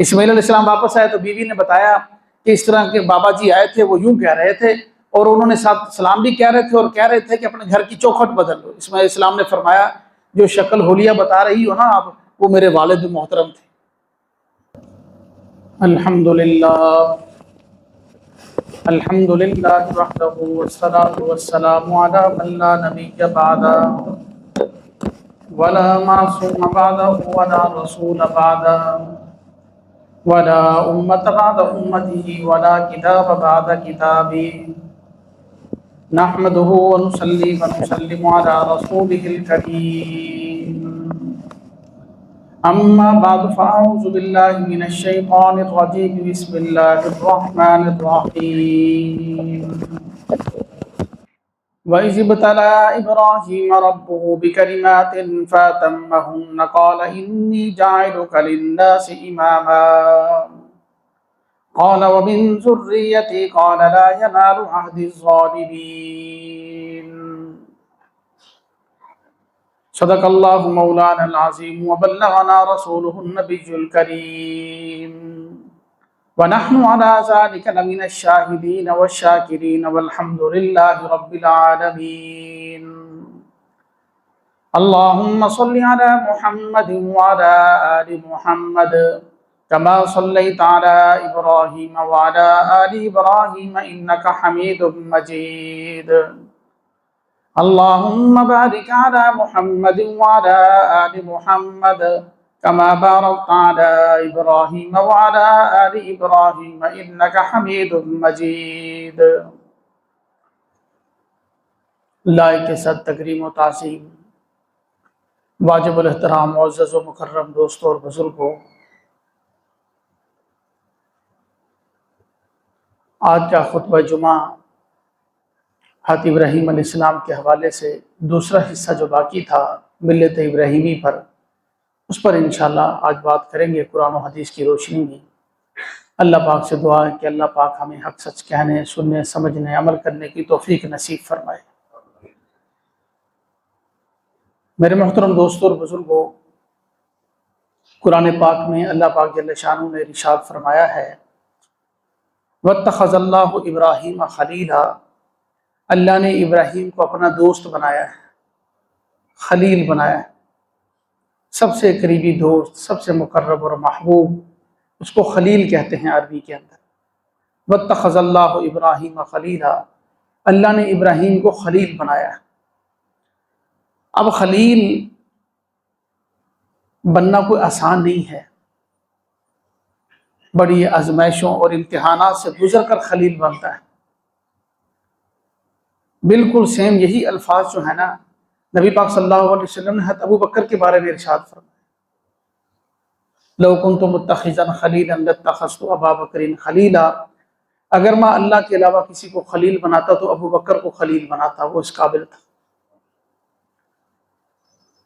اسماعیل علیہ السلام واپس آئے تو بیوی نے بتایا کہ اس طرح کے بابا جی آئے تھے، وہ یوں کہہ رہے تھے، اور انہوں نے ساتھ سلام بھی کہہ رہے تھے اور کہہ رہے تھے کہ اپنے گھر کی چوکھٹ بدل لو۔ اسماعیل علیہ السلام نے فرمایا جو شکل حلیہ بتا رہی ہو نا آپ، وہ میرے والد محترم تھے۔ الحمدللہ الحمدللہ وحدہ والصلاة والسلام علی من لا نبی بعدہ ولا معصوم بعدہ ولا رسول بعدہ ولا امت بعد امتہ ولا کتاب بعد کتابہ نحمده ونصلي ونسلم على رسوله الكريم اما بعد فاعوذ بالله من الشيطان الرجيم بسم الله الرحمن الرحيم وإذ ابتلى إبراهيم ربه بكلمات فأتمهن قال إني جاعلك للناس إماما قال ومن ذريتي قال لا ينال عهد الظالمين صدق اللہ مولانا العظیم وبلغنا رسوله النبی الکریم ونحن على ذلك لمن الشاہدین والشاکرین والحمد للہ رب العالمین اللہم صل علی محمد وعلى آل محمد كما صليت على إبراهيم وعلى آل إبراهيم إنك حميد مجيد اللهم بارك على محمد وعلى آل محمد كما باركت على إبراهيم وعلى آل إبراهيم إنك حميد مجيد۔ لائق صد تکریم و تعظیم واجب الاحترام معزز و مکرم دوستوں اور بزرگوں، آج کا خطبہ جمعہ حضرت ابراہیم علیہ السلام کے حوالے سے دوسرا حصہ جو باقی تھا ملت ابراہیمی پر، اس پر انشاءاللہ آج بات کریں گے قرآن و حدیث کی روشنی میں۔ اللہ پاک سے دعا ہے کہ اللہ پاک ہمیں حق سچ کہنے، سننے، سمجھنے، عمل کرنے کی توفیق نصیب فرمائے۔ میرے محترم دوستوں اور بزرگوں، قرآن پاک میں اللہ پاک جل شانہ نے ارشاد فرمایا ہے وَاتَّخَذَ اللَّهُ إِبْرَاهِيمَ خَلِيلًا، اللہ نے ابراہیم کو اپنا دوست بنایا ہے، خلیل بنایا ہے، سب سے قریبی دوست، سب سے مقرب اور محبوب، اس کو خلیل کہتے ہیں عربی کے اندر۔ وَاتَّخَذَ اللَّهُ إِبْرَاهِيمَ خَلِيلًا، اللہ نے ابراہیم کو خلیل بنایا ہے۔ اب خلیل بننا کوئی آسان نہیں ہے، بڑی آزمائشوں اور امتحانات سے گزر کر خلیل بنتا ہے۔ بالکل سیم یہی الفاظ جو ہے نا نبی پاک صلی اللہ علیہ وسلم نے حضرت ابو بکر کے بارے میں ارشاد فرمایا لو کنت متخذا خلیلا لاتخذت ابا بکر خلیلا، اگر میں اللہ کے علاوہ کسی کو خلیل بناتا تو ابو بکر کو خلیل بناتا، وہ اس قابل تھا۔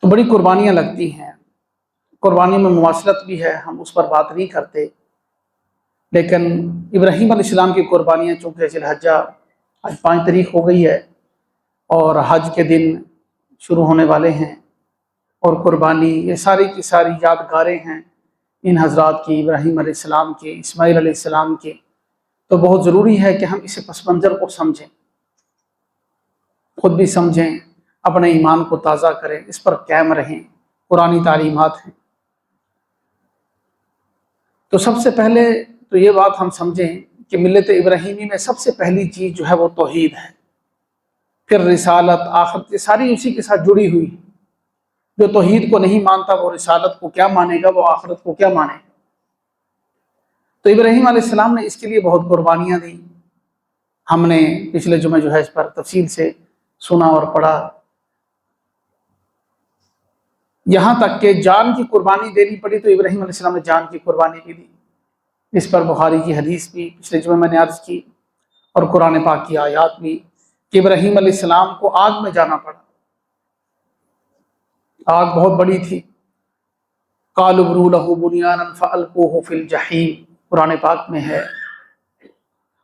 تو بڑی قربانیاں لگتی ہیں، قربانی میں مواصلت بھی ہے، ہم اس پر بات نہیں کرتے، لیکن ابراہیم علیہ السلام کی قربانیاں چونکہ ذی الحجہ آج 5 تاریخ ہو گئی ہے اور حج کے دن شروع ہونے والے ہیں، اور قربانی یہ ساری کی ساری یادگاریں ہیں ان حضرات کی، ابراہیم علیہ السلام کے، اسماعیل علیہ السلام کے، تو بہت ضروری ہے کہ ہم اس پس منظر کو سمجھیں، خود بھی سمجھیں، اپنے ایمان کو تازہ کریں، اس پر قائم رہیں، قرآنی تعلیمات ہیں۔ تو سب سے پہلے تو یہ بات ہم سمجھیں کہ ملت ابراہیمی میں سب سے پہلی چیز جو ہے وہ توحید ہے، پھر رسالت، آخرت، یہ ساری اسی کے ساتھ جڑی ہوئی۔ جو توحید کو نہیں مانتا وہ رسالت کو کیا مانے گا، وہ آخرت کو کیا مانے گا؟ تو ابراہیم علیہ السلام نے اس کے لیے بہت قربانیاں دیں، ہم نے پچھلے جمعے جو ہے اس پر تفصیل سے سنا اور پڑھا، یہاں تک کہ جان کی قربانی دینی پڑی تو ابراہیم علیہ السلام نے جان کی قربانی بھی دی۔ اس پر بخاری کی حدیث بھی پچھلے جمعے میں نے عرض کی، اور قرآن پاک کی آیات بھی، کہ ابراہیم علیہ السلام کو آگ میں جانا پڑا، آگ بہت بڑی تھی۔ قالوا ابنوا له بنيانا فألقوه في الجحيم، قرآن پاک میں ہے۔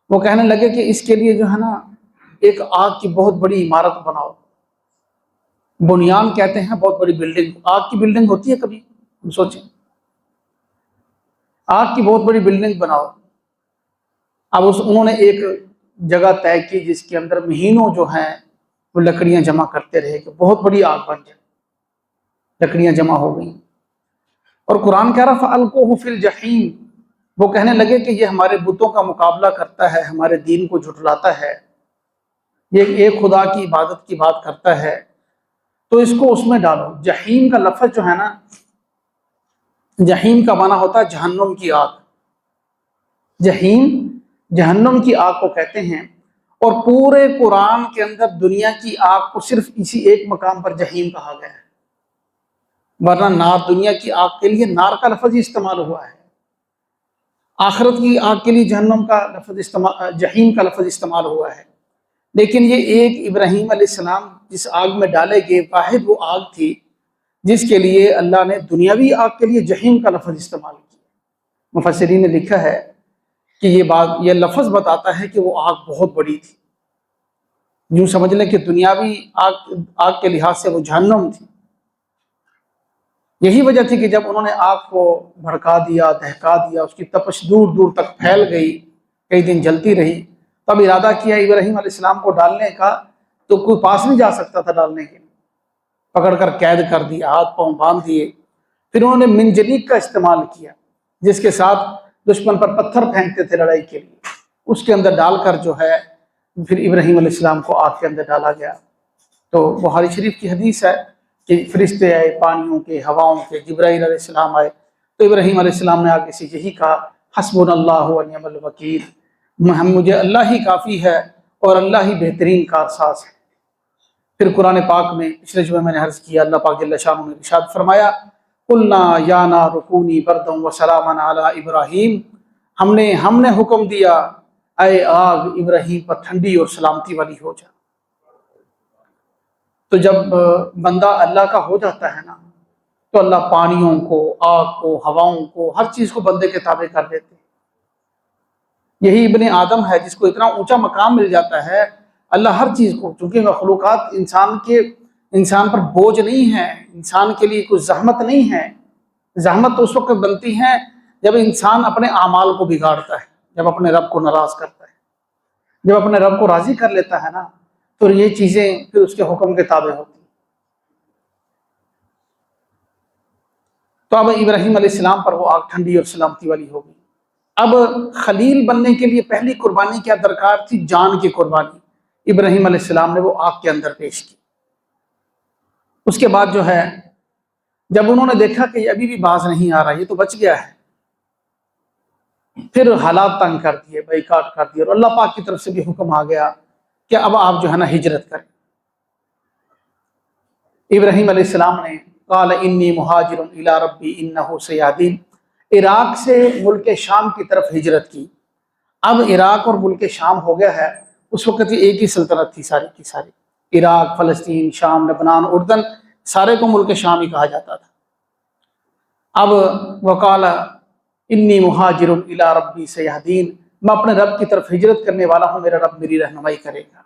وہ کہنے لگے کہ اس کے لیے جو ہے نا ایک آگ کی بہت بڑی عمارت بناؤ۔ بنیان کہتے ہیں بہت بڑی بلڈنگ، آگ کی بلڈنگ ہوتی ہے کبھی، ہم سوچیں آگ کی بہت بڑی بلڈنگ بناؤ۔ اب انہوں نے ایک جگہ طے کی جس کے اندر مہینوں جو ہیں وہ لکڑیاں جمع کرتے رہے کہ بہت بڑی آگ بن جائے۔ لکڑیاں جمع ہو گئیں اور قرآن کہہ رہا فَأَلْقُوهُ فِي الْجَحِيمِ، وہ کہنے لگے کہ یہ ہمارے بتوں کا مقابلہ کرتا ہے، ہمارے دین کو جھٹلاتا ہے، یہ ایک خدا کی عبادت کی بات کرتا ہے، تو اس کو اس میں ڈالو۔ جحیم کا لفظ جو ہے نا، جحیم کا معنی ہوتا ہے جہنم کی آگ۔ جحیم جہنم کی آگ کو کہتے ہیں، اور پورے قرآن کے اندر دنیا کی آگ کو صرف اسی ایک مقام پر جحیم کہا گیا ہے، ورنہ نار، دنیا کی آگ کے لیے نار کا لفظ ہی استعمال ہوا ہے، آخرت کی آگ کے لیے جہنم کا لفظ استعمال، جحیم کا لفظ استعمال ہوا ہے۔ لیکن یہ ایک ابراہیم علیہ السلام جس آگ میں ڈالے گئے واحد وہ آگ تھی جس کے لیے اللہ نے دنیاوی آگ کے لیے جحیم کا لفظ استعمال کیا۔ مفسرین نے لکھا ہے کہ یہ لفظ بتاتا ہے کہ وہ آگ بہت بڑی تھی، یوں سمجھ لیں کہ دنیاوی آگ کے لحاظ سے وہ جہنم تھی۔ یہی وجہ تھی کہ جب انہوں نے آگ کو بھڑکا دیا، دہکا دیا، اس کی تپش دور دور تک پھیل گئی، کئی دن جلتی رہی، تب ارادہ کیا ابراہیم علیہ السلام کو ڈالنے کا، تو کوئی پاس نہیں جا سکتا تھا ڈالنے کے لیے، پکڑ کر قید کر دیا، ہاتھ پاؤں باندھ دیے۔ پھر انہوں نے منجنیق کا استعمال کیا جس کے ساتھ دشمن پر پتھر پھینکتے تھے لڑائی کے لیے، اس کے اندر ڈال کر جو ہے پھر ابراہیم علیہ السلام کو آگ کے اندر ڈالا گیا۔ تو بخاری شریف کی حدیث ہے کہ فرشتے آئے، پانیوں کے، ہواؤں کے، جبرائیل علیہ السلام آئے، تو ابراہیم علیہ السلام نے آگے سے یہی کہا حسبنا اللہ ونعم الوکیل، مجھے اللہ ہی کافی ہے اور اللہ ہی بہترین کارساز ہے۔ پھر قرآن پاک میں پچھلے جمعے میں نے عرض کیا، اللہ پاک جل شانہ نے ارشاد فرمایا قلنا یا نار کونی بردا وسلاما علی ابراہیم، ہم نے حکم دیا اے آگ ابراہیم پر ٹھنڈی اور سلامتی والی ہو جا۔ تو جب بندہ اللہ کا ہو جاتا ہے نا تو اللہ پانیوں کو، آگ کو، ہواؤں کو، ہر چیز کو بندے کے تابع کر دیتے ہیں۔ یہی ابن آدم ہے جس کو اتنا اونچا مقام مل جاتا ہے، اللہ ہر چیز کو، چونکہ مخلوقات انسان پر بوجھ نہیں ہے، انسان کے لیے کوئی زحمت نہیں ہے۔ زحمت تو اس وقت بنتی ہے جب انسان اپنے اعمال کو بگاڑتا ہے، جب اپنے رب کو ناراض کرتا ہے، جب اپنے رب کو راضی کر لیتا ہے نا تو یہ چیزیں پھر اس کے حکم کے تابع ہوتی ہیں۔ تو اب ابراہیم علیہ السلام پر وہ آگ ٹھنڈی اور سلامتی والی ہوگی۔ اب خلیل بننے کے لیے پہلی قربانی کیا درکار تھی؟ جان کی قربانی ابراہیم علیہ السلام نے وہ آگ کے اندر پیش کی۔ اس کے بعد جو ہے جب انہوں نے دیکھا کہ یہ ابھی بھی باز نہیں آ رہا، یہ تو بچ گیا ہے، پھر حالات تنگ کر دیے، بائیکاٹ کر دیے، اور اللہ پاک کی طرف سے بھی حکم آ گیا کہ اب آپ جو ہے نا ہجرت کریں۔ ابراہیم علیہ السلام نے قال انی مہاجر الی ربی انہ سیہدین، عراق سے ملک شام کی طرف ہجرت کی۔ اب عراق اور ملک شام ہو گیا ہے، اس وقت یہ ایک ہی سلطنت تھی ساری کی ساری، عراق، فلسطین، شام، لبنان، اردن، سارے کو ملک شام ہی کہا جاتا تھا۔ اب وقال انی مہاجر الی ربی سیہدین، میں اپنے رب کی طرف ہجرت کرنے والا ہوں، میرا رب میری رہنمائی کرے گا۔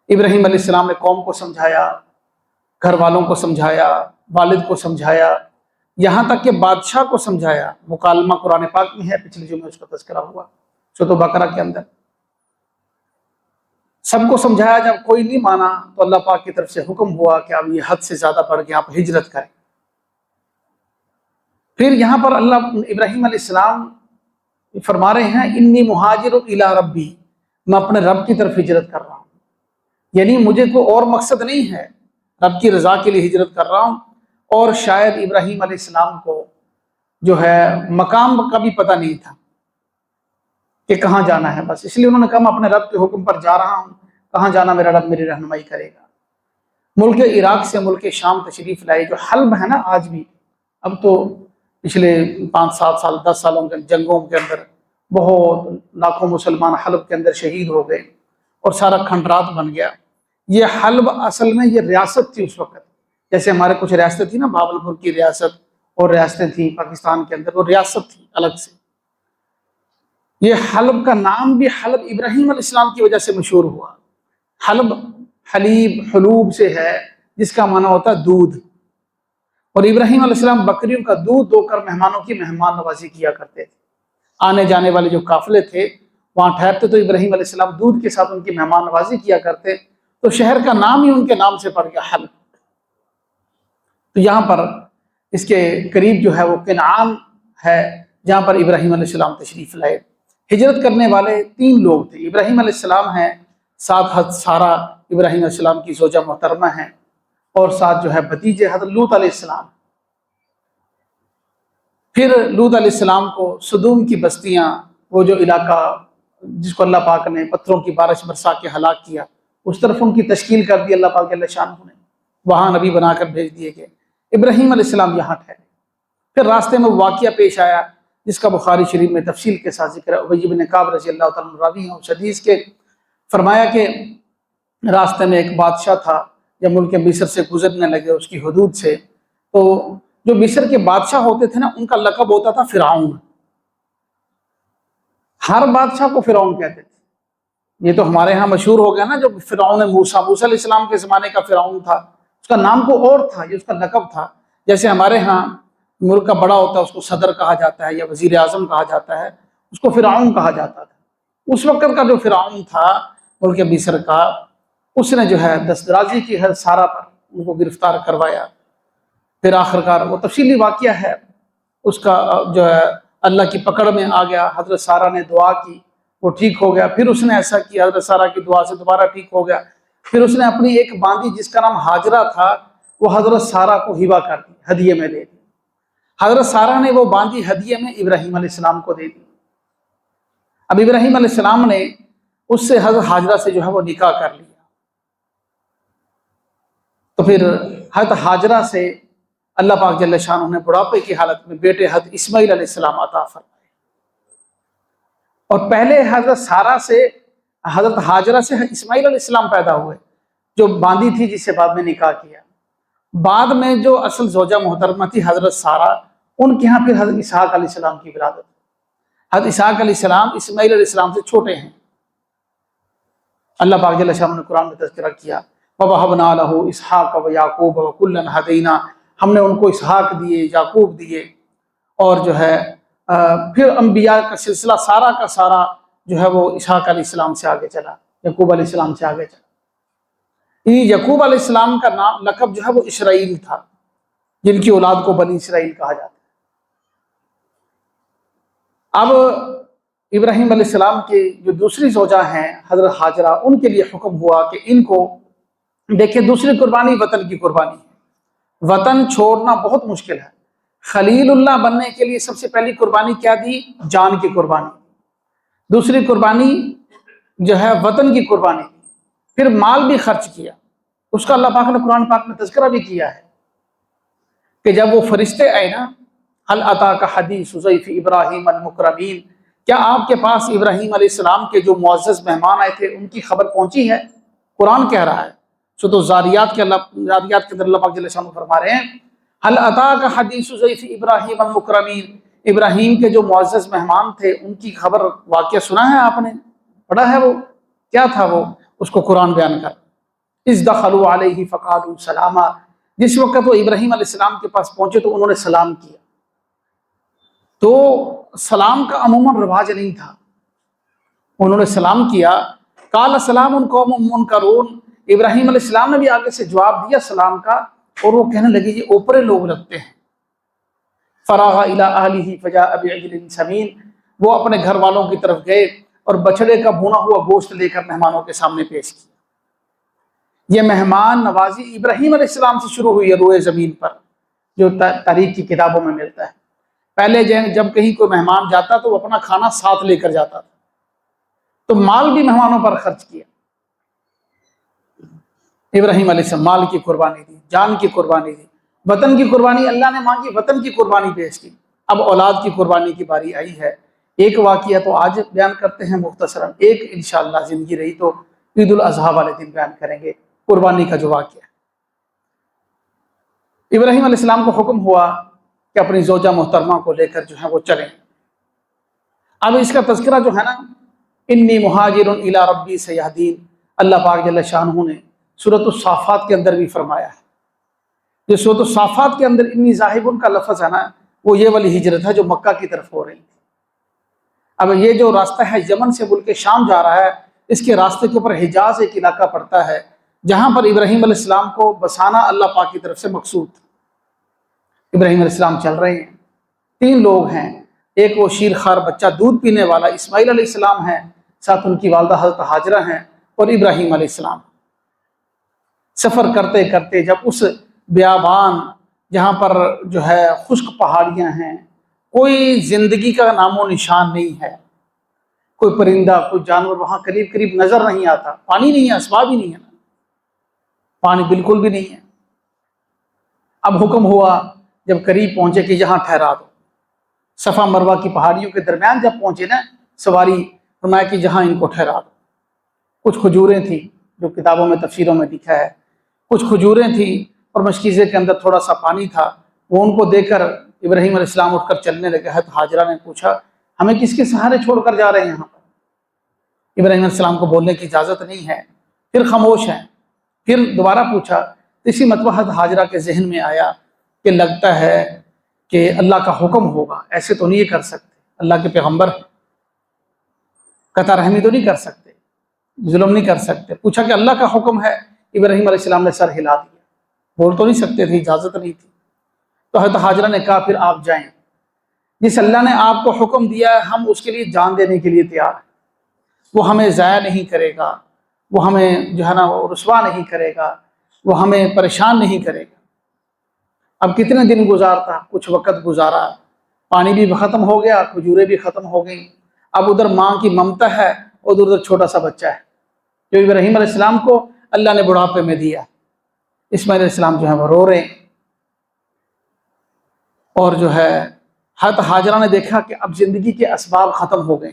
ابراہیم علیہ السلام نے قوم کو سمجھایا، گھر والوں کو سمجھایا، والد کو سمجھایا، یہاں تک کہ بادشاہ کو سمجھایا۔ مکالمہ قرآن پاک میں ہے، پچھلے جمعے اس کا تذکرہ ہوا سورۃ بقرہ کے اندر۔ سب کو سمجھایا، جب کوئی نہیں مانا تو اللہ پاک کی طرف سے حکم ہوا کہ اب یہ حد سے زیادہ بڑھ گیا، آپ ہجرت کریں۔ پھر یہاں پر اللہ ابراہیم علیہ السلام فرما رہے ہیں انی مہاجر الی ربی، میں اپنے رب کی طرف ہجرت کر رہا ہوں، یعنی مجھے کوئی اور مقصد نہیں ہے، رب کی رضا کے لیے ہجرت کر رہا ہوں۔ اور شاید ابراہیم علیہ السلام کو جو ہے مقام کا بھی پتہ نہیں تھا کہ کہاں جانا ہے، بس اس لیے انہوں نے کہا میں اپنے رب کے حکم پر جا رہا ہوں، کہاں جانا میرا رب میری رہنمائی کرے گا۔ ملک عراق سے ملک شام تشریف لائے، جو حلب ہے نا آج بھی، اب تو پچھلے 5-7 سال 10 سالوں کے جنگوں کے اندر بہت لاکھوں مسلمان حلب کے اندر شہید ہو گئے اور سارا کھنڈرات بن گیا۔ یہ حلب اصل میں یہ ریاست تھی اس وقت، جیسے ہمارے کچھ ریاستیں تھیں نا، بھاولپور کی ریاست اور ریاستیں تھیں پاکستان کے اندر، وہ ریاست تھی الگ سے۔ یہ حلب کا نام بھی حلب ابراہیم علیہ السلام کی وجہ سے مشہور ہوا۔ حلب حلیب، حلوب سے ہے، جس کا معنی ہوتا ہے دودھ، اور ابراہیم علیہ السلام بکریوں کا دودھ دو کر مہمانوں کی مہمان نوازی کیا کرتے تھے۔ آنے جانے والے جو قافلے تھے وہاں ٹھہرتے تو ابراہیم علیہ السلام دودھ کے ساتھ ان کی مہمان نوازی کیا کرتے، تو شہر کا نام ہی ان کے نام سے پڑ گیا، حلب۔ تو یہاں پر اس کے قریب جو ہے وہ کنعان ہے، جہاں پر ابراہیم علیہ السلام تشریف لائے۔ ہجرت کرنے والے 3 لوگ تھے، ابراہیم علیہ السلام ہیں، ساتھ حضرت سارہ ابراہیم علیہ السلام کی زوجہ محترمہ ہیں، اور ساتھ جو ہے بھتیجے حضرت لوط علیہ السلام۔ پھر لوط علیہ السلام کو سدوم کی بستیاں، وہ جو علاقہ جس کو اللہ پاک نے پتھروں کی بارش برسا کے ہلاک کیا، اس طرف ان کی تشکیل کر دی اللہ پاک جل شانہ نے، وہاں نبی بنا کر بھیج دیے گئے۔ ابراہیم علیہ السلام یہاں ٹھہرے۔ پھر راستے میں واقعہ پیش آیا جس کا بخاری شریف میں تفصیل کے ساتھ ذکر ہے۔ ابی بن کعب رضی اللہ تعالیٰ عنہ راوی ہیں اس حدیث کے، فرمایا کہ راستے میں ایک بادشاہ تھا، جب ملک مصر سے گزرنے لگے اس کی حدود سے، تو جو مصر کے بادشاہ ہوتے تھے نا، ان کا لقب ہوتا تھا فرعون۔ ہر بادشاہ کو فرعون کہتے تھے۔ یہ تو ہمارے ہاں مشہور ہو گیا نا، جو فرعون موسیٰ علیہ السلام کے زمانے کا فرعون تھا، اس کا نام کو اور تھا، یہ اس کا لقب تھا۔ جیسے ہمارے ہاں ملک کا بڑا ہوتا ہے اس کو صدر کہا جاتا ہے یا وزیر اعظم کہا جاتا ہے، اس کو فرعون کہا جاتا تھا۔ اس وقت کا جو فرعون تھا ملک مصر کا، اس نے جو ہے دسترازی کی حضرت سارہ پر ان کو گرفتار کروایا۔ پھر آخرکار وہ تفصیلی واقعہ ہے، اس کا جو ہے اللہ کی پکڑ میں آ گیا۔ حضرت سارہ نے دعا کی، وہ ٹھیک ہو گیا۔ پھر اس نے ایسا کیا، حضرت سارہ کی دعا سے دوبارہ ٹھیک ہو گیا۔ پھر اس نے اپنی ایک باندی جس کا نام ہاجرہ تھا، وہ حضرت سارہ کو ہبہ کر دی، ہدیے میں دے دی۔ حضرت سارہ نے وہ باندی ہدیے میں ابراہیم علیہ السلام کو دے دی۔ اب ابراہیم علیہ السلام نے اس سے حضرت ہاجرہ سے جو ہے وہ نکاح کر لیا۔ تو پھر حضرت ہاجرہ سے اللہ پاک جل شانہ نے بڑھاپے کی حالت میں بیٹے حضرت اسماعیل علیہ السلام عطا فرمائے۔ اور پہلے حضرت سارہ سے، حضرت ہاجرہ سے اسماعیل علیہ السلام پیدا ہوئے، جو باندی تھی جس سے بعد میں نکاح کیا۔ بعد میں جو اصل زوجہ محترمہ تھی حضرت سارہ، ان کے ہاں پھر حضرت اسحاق علیہ السلام کی ولادت۔ حضرت اسحاق علیہ السلام اسماعیل علیہ السلام سے چھوٹے ہیں۔ اللہ پاک جل شانہ نے قرآن میں تذکرہ کیا، وَوَهَبْنَا لَهُ إِسْحَاقَ وَيَعْقُوبَ وَكُلًّا هَدَيْنَا، ہم نے ان کو اسحاق دیے، یعقوب دیے، اور جو ہے پھر انبیاء کا سلسلہ سارا کا سارا جو ہے وہ اسحاق علیہ السلام سے آگے چلا، یعقوب علیہ السلام سے آگے چلا۔ یعقوب علیہ السلام کا نام لقب جو ہے وہ اسرائیل تھا، جن کی اولاد کو بنی اسرائیل کہا جاتا ہے۔ اب ابراہیم علیہ السلام کے جو دوسری زوجہ ہیں حضرت ہاجرہ، ان کے لیے حکم ہوا کہ ان کو دیکھیں، دوسری قربانی وطن کی قربانی ہے۔ وطن چھوڑنا بہت مشکل ہے۔ خلیل اللہ بننے کے لیے سب سے پہلی قربانی کیا دی؟ جان کی قربانی۔ دوسری قربانی جو ہے وطن کی قربانی، پھر مال بھی خرچ کیا۔ اس کا اللہ پاک نے قرآن پاک میں تذکرہ بھی کیا ہے کہ جب وہ فرشتے آئے نا، هل اتاک حدیث ضیف ابراہیم المکرمین، کیا آپ کے پاس ابراہیم علیہ السلام کے جو معزز مہمان آئے تھے ان کی خبر پہنچی ہے؟ قرآن کہہ رہا ہے، سورۃ الذاریات کے اندر اللہ پاک جل شانہ فرما رہے ہیں، هل اتاک حدیث ضیف ابراہیم المکرمین، ابراہیم کے جو معزز مہمان تھے ان کی خبر، واقعہ سنا ہے آپ نے، پڑھا ہے؟ وہ کیا تھا؟ وہ اس کو قرآن بیان کر، اذ دخلوا علیہ فقالوا سلاما، جس وقت وہ ابراہیم علیہ السلام کے پاس پہنچے تو انہوں نے سلام کیا۔ تو سلام کا عموماً رواج نہیں تھا، انہوں نے سلام کیا، قال سلام قوم منکرون، ابراہیم علیہ السلام نے بھی آگے سے جواب دیا سلام کا، اور وہ کہنے لگے یہ اوپرے لوگ لگتے ہیں۔ فراغ الی اہلہ فجاء بعجل سمین، وہ اپنے گھر والوں کی طرف گئے اور بچڑے کا بھونا ہوا گوشت لے کر مہمانوں کے سامنے پیش کیا۔ یہ مہمان نوازی ابراہیم علیہ السلام سے شروع ہوئی ہے روئے زمین پر، جو تاریخ کی کتابوں میں ملتا ہے۔ پہلے جب کہیں کوئی مہمان جاتا تو وہ اپنا کھانا ساتھ لے کر جاتا تھا، تو مال بھی مہمانوں پر خرچ کیا۔ ابراہیم علیہ السلام مال کی قربانی دی، جان کی قربانی دی، وطن کی قربانی اللہ نے مانگی، وطن کی قربانی پیش کی۔ اب اولاد کی قربانی کی باری آئی ہے۔ ایک واقعہ تو آج بیان کرتے ہیں مختصراً، ایک انشاءاللہ زندگی رہی تو عید الاضحیٰ والے دن بیان کریں گے قربانی کا جو واقعہ ہے۔ ابراہیم علیہ السلام کو حکم ہوا کہ اپنی زوجہ محترمہ کو لے کر جو ہے وہ چلیں۔ اب اس کا تذکرہ جو ہے نا، انی مہاجر الی ربی سیہدین، اللہ پاک جل شانہ نے سورۃ الصافات کے اندر بھی فرمایا ہے جو سورۃ الصافات کے اندر انی ذاہبن کا لفظ ہے نا، وہ یہ والی ہجرت ہے جو مکہ کی طرف ہو رہی تھی۔ اب یہ جو راستہ ہے یمن سے ملک شام جا رہا ہے، اس کے راستے کے اوپر حجاز ایک علاقہ پڑتا ہے جہاں پر ابراہیم علیہ السلام کو بسانا اللہ پاک کی طرف سے مقصود تھا۔ ابراہیم علیہ السلام چل رہے ہیں، 3 لوگ ہیں، ایک وہ شیر خوار بچہ دودھ پینے والا اسماعیل علیہ السلام ہے، ساتھ ان کی والدہ حضرت ہاجرہ ہیں، اور ابراہیم علیہ السلام۔ سفر کرتے کرتے جب اس بیابان جہاں پر جو ہے خشک پہاڑیاں ہیں، کوئی زندگی کا نام و نشان نہیں ہے، کوئی پرندہ کوئی جانور وہاں قریب قریب نظر نہیں آتا، پانی نہیں ہے، اسباب ہی نہیں ہے نا، پانی بالکل بھی نہیں ہے۔ اب حکم ہوا جب قریب پہنچے کہ یہاں ٹھہرا دو۔ صفا مروہ کی پہاڑیوں کے درمیان جب پہنچے نا سواری، فرمایا کہ جہاں ان کو ٹھہرا دو۔ کچھ کھجوریں تھیں جو کتابوں میں تفسیروں میں لکھا ہے، کچھ کھجوریں تھیں اور مشکیزے کے اندر تھوڑا سا پانی تھا۔ وہ ان کو دے کر ابراہیم علیہ السلام اٹھ کر چلنے لگے۔ حضرت ہاجرہ نے پوچھا ہمیں کس کے سہارے چھوڑ کر جا رہے ہیں یہاں پر؟ ابراہیم علیہ السلام کو بولنے کی اجازت نہیں ہے، پھر خاموش ہیں۔ پھر دوبارہ پوچھا، اسی مرتبہ حضرت ہاجرہ کے ذہن میں آیا کہ لگتا ہے کہ اللہ کا حکم ہوگا، ایسے تو نہیں کر سکتے، اللہ کے پیغمبر قطع رحمی تو نہیں کر سکتے، ظلم نہیں کر سکتے۔ پوچھا کہ اللہ کا حکم ہے؟ ابراہیم علیہ السلام نے سر ہلا دیا، بول تو نہیں سکتے تھے، اجازت نہیں تھی۔ تو حضرت ہاجرہ نے کہا پھر آپ جائیں، جس اللہ نے آپ کو حکم دیا ہے ہم اس کے لیے جان دینے کے لیے تیار ہیں، وہ ہمیں ضائع نہیں کرے گا، وہ ہمیں جو ہے نا وہ رسوا نہیں کرے گا، وہ ہمیں پریشان نہیں کرے گا۔ اب کتنے دن گزارتا، کچھ وقت گزارا، پانی بھی ختم ہو گیا، کھجوریں بھی ختم ہو گئیں۔ اب ادھر ماں کی ممتا ہے، ادھر چھوٹا سا بچہ ہے جو ابراہیم علیہ السلام کو اللہ نے بڑھاپے میں دیا۔ اسماعیل علیہ السلام جو ہے وہ رو رہے ہیں، اور جو ہے حضرت ہاجرہ نے دیکھا کہ اب زندگی کے اسباب ختم ہو گئے،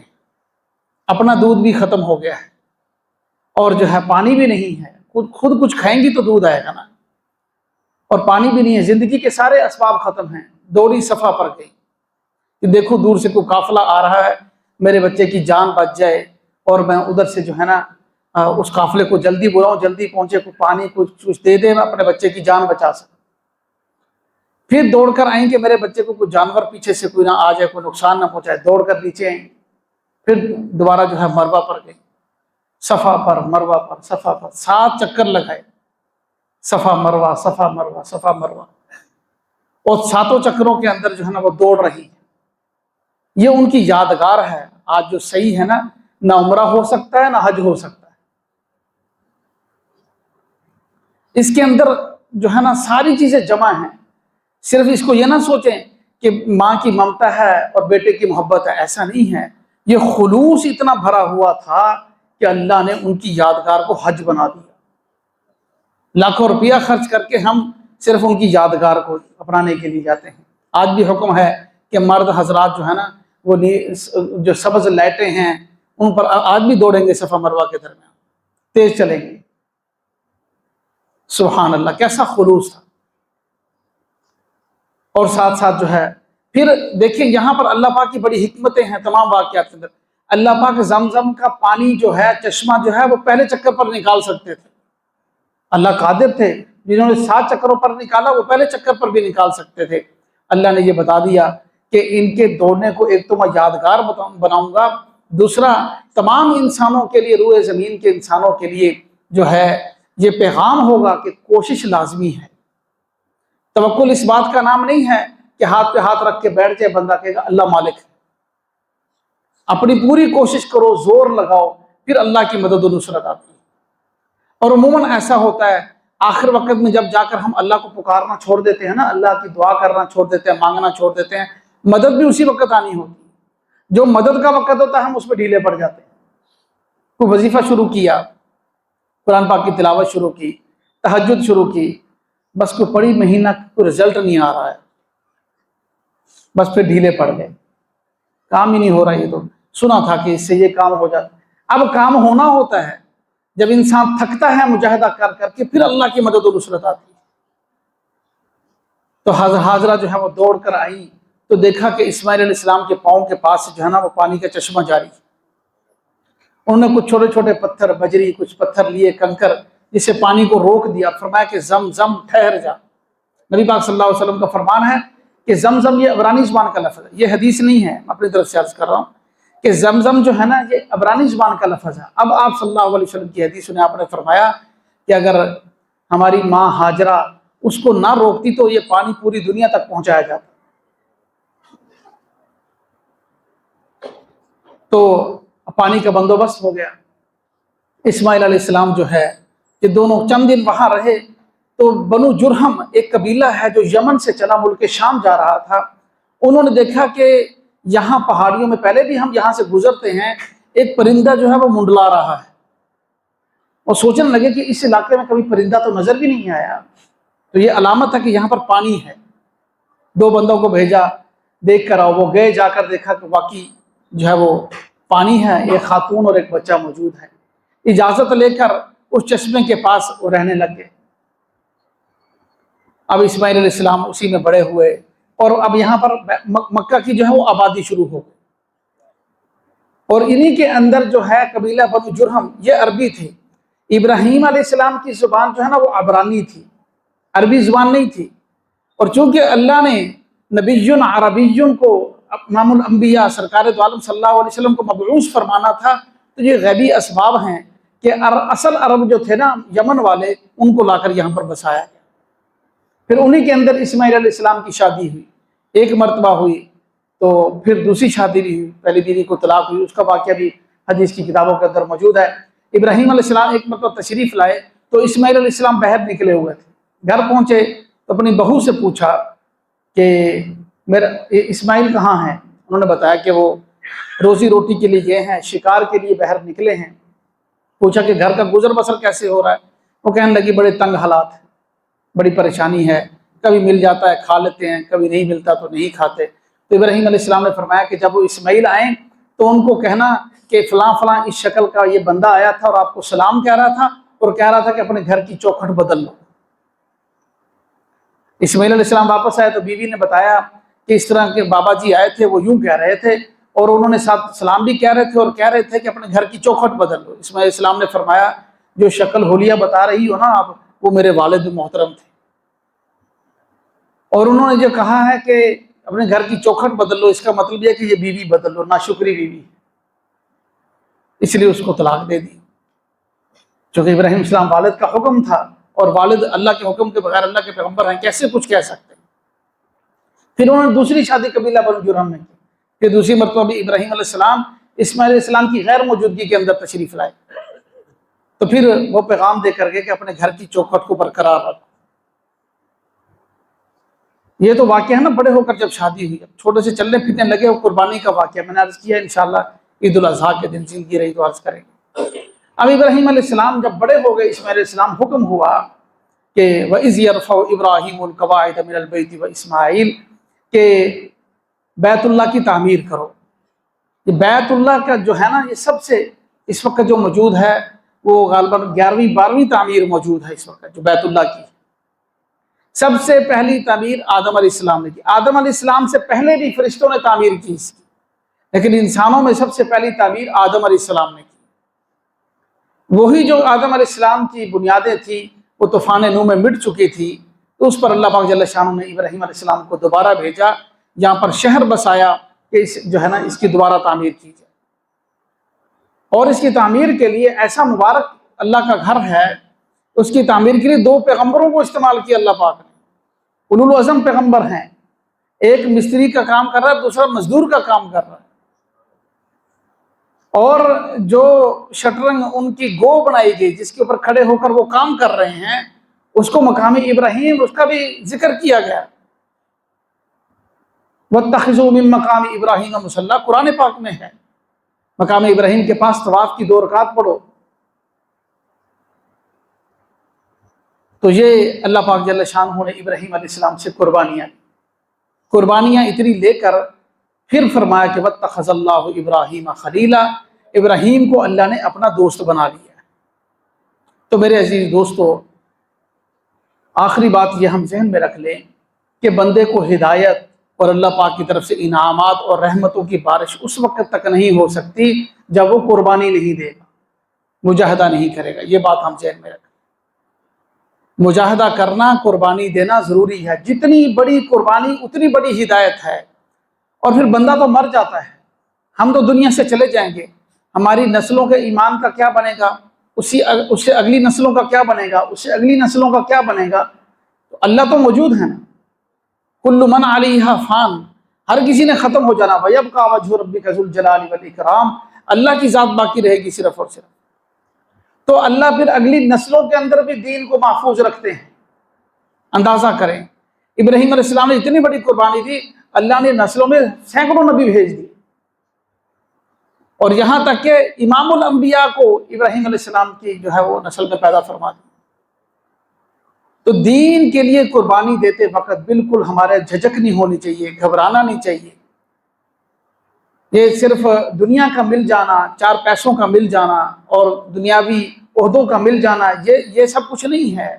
اپنا دودھ بھی ختم ہو گیا ہے، اور جو ہے پانی بھی نہیں ہے، خود کچھ کھائیں گی تو دودھ آئے گا نا، اور پانی بھی نہیں ہے، زندگی کے سارے اسباب ختم ہیں۔ دوڑی صفا پر گئی کہ دیکھو دور سے کوئی قافلہ آ رہا ہے، میرے بچے کی جان بچ جائے اور میں ادھر سے جو ہے نا اس قافلے کو جلدی بلاؤں، جلدی پہنچے، کوئی پانی کچھ دے دے، میں اپنے بچے کی جان بچا سکوں۔ پھر دوڑ کر آئیں کہ میرے بچے کو کوئی جانور پیچھے سے کوئی نہ آ جائے، کوئی نقصان نہ پہنچائے، دوڑ کر نیچے آئیں۔ پھر دوبارہ جو ہے مروہ پر گئی، صفا پر مروہ پر صفا پر 7 چکر لگائے، صفا مروہ صفا مروہ صفا مروہ، اور 7 چکروں کے اندر جو ہے نا وہ دوڑ رہی ہے۔ یہ ان کی یادگار ہے۔ آج جو صحیح ہے نا، نہ عمرہ ہو سکتا ہے نہ حج ہو سکتا ہے، اس کے اندر جو ہے نا ساری چیزیں جمع ہیں۔ صرف اس کو یہ نہ سوچیں کہ ماں کی ممتا ہے اور بیٹے کی محبت ہے، ایسا نہیں ہے۔ یہ خلوص اتنا بھرا ہوا تھا کہ اللہ نے ان کی یادگار کو حج بنا دیا۔ لاکھوں روپیہ خرچ کر کے ہم صرف ان کی یادگار کو اپنانے کے لیے جاتے ہیں۔ آج بھی حکم ہے کہ مرد حضرات جو ہے نا وہ جو سبز لائٹیں ہیں ان پر آج بھی دوڑیں گے، صفا مروہ کے درمیان تیز چلیں گے۔ سبحان اللہ، کیسا خلوص تھا۔ اور ساتھ ساتھ جو ہے پھر دیکھیں یہاں پر اللہ پاک کی بڑی حکمتیں ہیں تمام واقعات کے اندر۔ اللہ پاک زمزم کا پانی جو ہے، چشمہ جو ہے، وہ پہلے چکر پر نکال سکتے تھے، اللہ قادر تھے، جنہوں نے 7 چکروں پر نکالا وہ پہلے چکر پر بھی نکال سکتے تھے۔ اللہ نے یہ بتا دیا کہ ان کے دوڑنے کو ایک تو میں یادگار بناؤں گا، دوسرا تمام انسانوں کے لیے، روئے زمین کے انسانوں کے لیے جو ہے یہ پیغام ہوگا کہ کوشش لازمی ہے۔ توکل اس بات کا نام نہیں ہے کہ ہاتھ پہ ہاتھ رکھ کے بیٹھ جائے بندہ، کہے گا اللہ مالک ہے۔ اپنی پوری کوشش کرو، زور لگاؤ، پھر اللہ کی مدد و نصرت آتی ہے۔ اور عموماً ایسا ہوتا ہے آخر وقت میں جب جا کر ہم اللہ کو پکارنا چھوڑ دیتے ہیں نا، اللہ کی دعا کرنا چھوڑ دیتے ہیں، مانگنا چھوڑ دیتے ہیں، مدد بھی اسی وقت آنی ہوتی ہے۔ جو مدد کا وقت ہوتا ہے ہم اس پہ ڈھیلے پڑ جاتے ہیں۔ کوئی وظیفہ شروع کیا، قرآن پاک کی تلاوت شروع کی، تہجد شروع کی، بس کوئی پڑی مہینہ کوئی رزلٹ نہیں آ رہا ہے، بس پھر ڈھیلے پڑ گئے، کام ہی نہیں ہو رہا۔ یہ تو سنا تھا کہ اس سے یہ کام ہو جاتا۔ اب کام ہونا ہوتا ہے جب انسان تھکتا ہے مجاہدہ کر کر کے، پھر اللہ کی مدد و نصرت آتی ہے۔ تو حاضرہ جو ہے وہ دوڑ کر آئی تو دیکھا کہ اسماعیل علیہ السلام کے پاؤں کے پاس جو ہے نا وہ پانی کا چشمہ جاری۔ انہوں نے کچھ چھوٹے چھوٹے پتھر، بجری، کچھ پتھر لیے، کنکر، جسے پانی کو روک دیا، فرمایا کہ زم زم ٹھہر جا۔ نبی پاک صلی اللہ علیہ وسلم کا فرمان ہے کہ زمزم یہ عبرانی زبان کا لفظ ہے، یہ حدیث نہیں ہے، میں اپنی طرف سے عرض کر رہا ہوں کہ زمزم جو ہے نا یہ عبرانی زبان کا لفظ ہے۔ اب آپ صلی اللہ علیہ وسلم کی حدیث میں آپ نے فرمایا کہ اگر ہماری ماں ہاجرہ اس کو نہ روکتی تو یہ پانی پوری دنیا تک پہنچایا جاتا۔ تو پانی کا بندوبست ہو گیا۔ اسماعیل علیہ السلام جو ہے یہ دونوں چند دن وہاں رہے تو بنو جرہم ایک قبیلہ ہے جو یمن سے چلا ملک شام جا رہا تھا، انہوں نے دیکھا کہ یہاں پہاڑیوں میں پہلے بھی ہم یہاں سے گزرتے ہیں، ایک پرندہ جو ہے وہ منڈلا رہا ہے، اور سوچنے لگے کہ اس علاقے میں کبھی پرندہ تو نظر بھی نہیں آیا، تو یہ علامت ہے کہ یہاں پر پانی ہے۔ دو بندوں کو بھیجا، دیکھ کر آؤ۔ وہ گئے، جا کر دیکھا کہ واقعی جو ہے وہ پانی ہے، ایک خاتون اور ایک بچہ موجود ہے۔ اجازت لے کر اس چشمے کے پاس وہ رہنے لگ گئے۔ اب اسماعیل علیہ السلام اسی میں بڑے ہوئے، اور اب یہاں پر مکہ کی جو ہے وہ آبادی شروع ہو گئی، اور انہی کے اندر جو ہے قبیلہ بنو جرہم یہ عربی تھے۔ ابراہیم علیہ السلام کی زبان جو ہے نا وہ عبرانی تھی، عربی زبان نہیں تھی، اور چونکہ اللہ نے نبی عربی کو امام الانبیاء سرکار دو عالم صلی اللہ علیہ وسلم کو مبعوث فرمانا تھا، تو یہ غیبی اسباب ہیں کہ اصل عرب جو تھے نا یمن والے، ان کو لا کر یہاں پر بسایا گیا۔ پھر انہی کے اندر اسماعیل علیہ السلام کی شادی ہوئی، ایک مرتبہ ہوئی، تو پھر دوسری شادی بھی ہوئی، پہلی بیوی کو طلاق ہوئی، اس کا واقعہ بھی حدیث کی کتابوں کے اندر موجود ہے۔ ابراہیم علیہ السلام ایک مرتبہ تشریف لائے تو اسماعیل علیہ السلام باہر نکلے ہوئے تھے، گھر پہنچے تو اپنی بہو سے پوچھا کہ میرا اسماعیل کہاں ہیں؟ انہوں نے بتایا کہ وہ روزی روٹی کے لیے گئے ہیں، شکار کے لیے باہر نکلے ہیں۔ پوچھا کہ گھر کا گزر بسر کیسے ہو رہا ہے؟ وہ کہنے لگی بڑے تنگ حالات ہیں، بڑی پریشانی ہے، کبھی مل جاتا ہے کھا لیتے ہیں، کبھی نہیں ملتا تو نہیں کھاتے۔ تو ابراہیم علیہ السلام نے فرمایا کہ جب وہ اسماعیل آئیں تو ان کو کہنا کہ فلاں فلاں اس شکل کا یہ بندہ آیا تھا اور آپ کو سلام کہہ رہا تھا، اور کہہ رہا تھا کہ اپنے گھر کی چوکھٹ بدل لو۔ اسماعیل علیہ السلام واپس آئے تو بیوی نے بتایا کہ اس طرح کے بابا جی آئے تھے، وہ یوں کہہ رہے تھے، اور انہوں نے ساتھ سلام بھی کہہ رہے تھے اور کہہ رہے تھے کہ اپنے گھر کی چوکھٹ بدل لو۔ اسماعیل علیہ السلام نے فرمایا جو شکل حلیہ بتا رہی ہو نا آپ، وہ میرے والد محترم تھے، اور انہوں نے جو کہا ہے کہ اپنے گھر کی چوکھٹ بدل لو، اس کا مطلب یہ کہ یہ بیوی بدل لو، ناشکری بیوی، اس لیے اس کو طلاق دے دی۔ چونکہ ابراہیم علیہ السلام والد کا حکم تھا، اور والد اللہ کے حکم کے بغیر اللہ کے پیغمبر ہیں، کیسے کچھ کہہ سکتے ہیں۔ پھر انہوں نے دوسری شادی قبیلہ بنو جرہم میں کی، پھر دوسری مرتبہ بھی ابراہیم علیہ السلام اسماعیل علیہ السلام کی غیر موجودگی کے اندر تشریف لائے، تو پھر وہ پیغام دے کر گئے کہ اپنے گھر کی چوکھٹ کو برقرار رکھو۔ یہ تو واقعہ ہے نا بڑے ہو کر جب شادی ہوئی، اب چھوٹے سے چلنے پھرنے لگے، وہ قربانی کا واقعہ میں نے عرض کیا، انشاءاللہ عید الاضحیٰ کے دن زندگی رہی تو عرض کریں گے۔ اب ابراہیم علیہ السلام جب بڑے ہو گئے، اسماعیل علیہ السلام حکم ہوا کہ وَإِذْ يَرْفَعُ إِبْرَاهِيمُ الْقَوَاعِدَ مِنَ الْبَيْتِ وَإِسْمَاعِيلُ، کہ بیت اللہ کی تعمیر کرو۔ یہ بیت اللہ کا جو ہے نا یہ سب سے اس وقت جو موجود ہے وہ غالباً 11ویں 12ویں تعمیر موجود ہے اس وقت جو بیت اللہ کی۔ سب سے پہلی تعمیر آدم علیہ السلام نے کی، آدم علیہ السلام سے پہلے بھی فرشتوں نے تعمیر کی اس کی، لیکن انسانوں میں سب سے پہلی تعمیر آدم علیہ السلام نے کی۔ وہی جو آدم علیہ السلام کی بنیادیں تھیں وہ طوفان نوح میں مٹ چکی تھی، تو اس پر اللہ پاک جل شانہ نے ابراہیم علیہ السلام کو دوبارہ بھیجا، یہاں پر شہر بسایا کہ جو ہے نا اس کی دوبارہ تعمیر کی جائے، اور اس کی تعمیر کے لیے ایسا مبارک اللہ کا گھر ہے، اس کی تعمیر کے لیے 2 پیغمبروں کو استعمال کیا اللہ پاک نے، اولو العزم پیغمبر ہیں، ایک مستری کا کام کر رہا ہے، دوسرا مزدور کا کام کر رہا ہے، اور جو شطرنج ان کی گو بنائی گئی جس کے اوپر کھڑے ہو کر وہ کام کر رہے ہیں، اس کو مقام ابراہیم اس کا بھی ذکر کیا گیا۔ وَاتَّخِذُوا مِن مَقَامِ إِبْرَاهِيمَ مُصَلًّى، قرآن پاک میں ہے، مقام ابراہیم کے پاس طواف کی 2 رکعت پڑھو۔ تو یہ اللہ پاک جل شانہ نے ابراہیم علیہ السلام سے قربانیاں اتنی لے کر پھر فرمایا کہ وَاتَّخَذَ اللَّهُ إِبْرَاهِيمَ خَلِيلًا، ابراہیم کو اللہ نے اپنا دوست بنا لیا۔ تو میرے عزیز دوستو، آخری بات یہ ہم ذہن میں رکھ لیں کہ بندے کو ہدایت اور اللہ پاک کی طرف سے انعامات اور رحمتوں کی بارش اس وقت تک نہیں ہو سکتی جب وہ قربانی نہیں دے گا، مجاہدہ نہیں کرے گا، یہ بات ہم ذہن میں رکھیں۔ مجاہدہ کرنا، قربانی دینا ضروری ہے. جتنی بڑی قربانی اتنی بڑی ہدایت ہے. اور پھر بندہ تو مر جاتا ہے، ہم تو دنیا سے چلے جائیں گے، ہماری نسلوں کے ایمان کا کیا بنے گا، اس سے اگلی نسلوں کا کیا بنے گا، اس سے اگلی نسلوں کا کیا بنے گا. تو اللہ تو موجود ہے نا. کل من علیہا فان، ہر کسی نے ختم ہو جانا. وَيَبْقَى وَجْهُ رَبِّكَ ذُو الْجَلَالِ وَالْإِكْرَامِ، اللہ کی ذات باقی رہے گی صرف اور صرف. تو اللہ پھر اگلی نسلوں کے اندر بھی دین کو محفوظ رکھتے ہیں. اندازہ کریں ابراہیم علیہ السلام نے اتنی بڑی قربانی دی، اللہ نے نسلوں میں سینکڑوں نبی بھیج دی. اور یہاں تک کہ امام الانبیاء کو ابراہیم علیہ السلام کی جو ہے وہ نسل میں پیدا فرما دی. تو دین کے لیے قربانی دیتے وقت بالکل ہمارے جھجک نہیں ہونی چاہیے، گھبرانا نہیں چاہیے. یہ صرف دنیا کا مل جانا، چار پیسوں کا مل جانا اور دنیاوی عہدوں کا مل جانا، یہ سب کچھ نہیں ہے.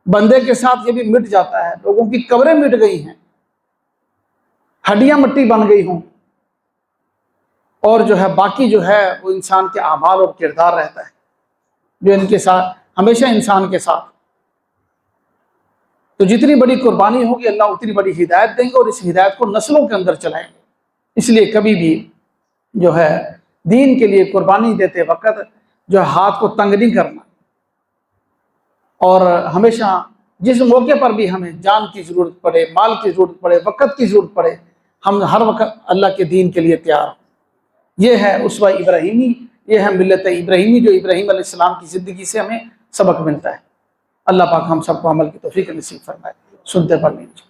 بندے کے ساتھ یہ بھی مٹ جاتا ہے. لوگوں کی قبریں مٹ گئی ہیں، ہڈیاں مٹی بن گئی ہوں، اور جو ہے باقی جو ہے وہ انسان کے اعمال اور کردار رہتا ہے جو ان کے ساتھ ہمیشہ انسان کے ساتھ. تو جتنی بڑی قربانی ہوگی اللہ اتنی بڑی ہدایت دیں گے، اور اس ہدایت کو نسلوں کے اندر چلائیں گے. اس لیے کبھی بھی جو ہے دین کے لیے قربانی دیتے وقت جو ہاتھ کو تنگ نہیں کرنا. اور ہمیشہ جس موقع پر بھی ہمیں جان کی ضرورت پڑے، مال کی ضرورت پڑے، وقت کی ضرورت پڑے، ہم ہر وقت اللہ کے دین کے لیے تیار ہوں. یہ ہے اسوہ ابراہیمی، یہ ہے ملت ابراہیمی جو ابراہیم علیہ السلام کی زندگی سے ہمیں سبق ملتا ہے. اللہ پاک ہم سب کو عمل کی توفیق نصیب فرمائے. سنتے پڑھ لیجیے.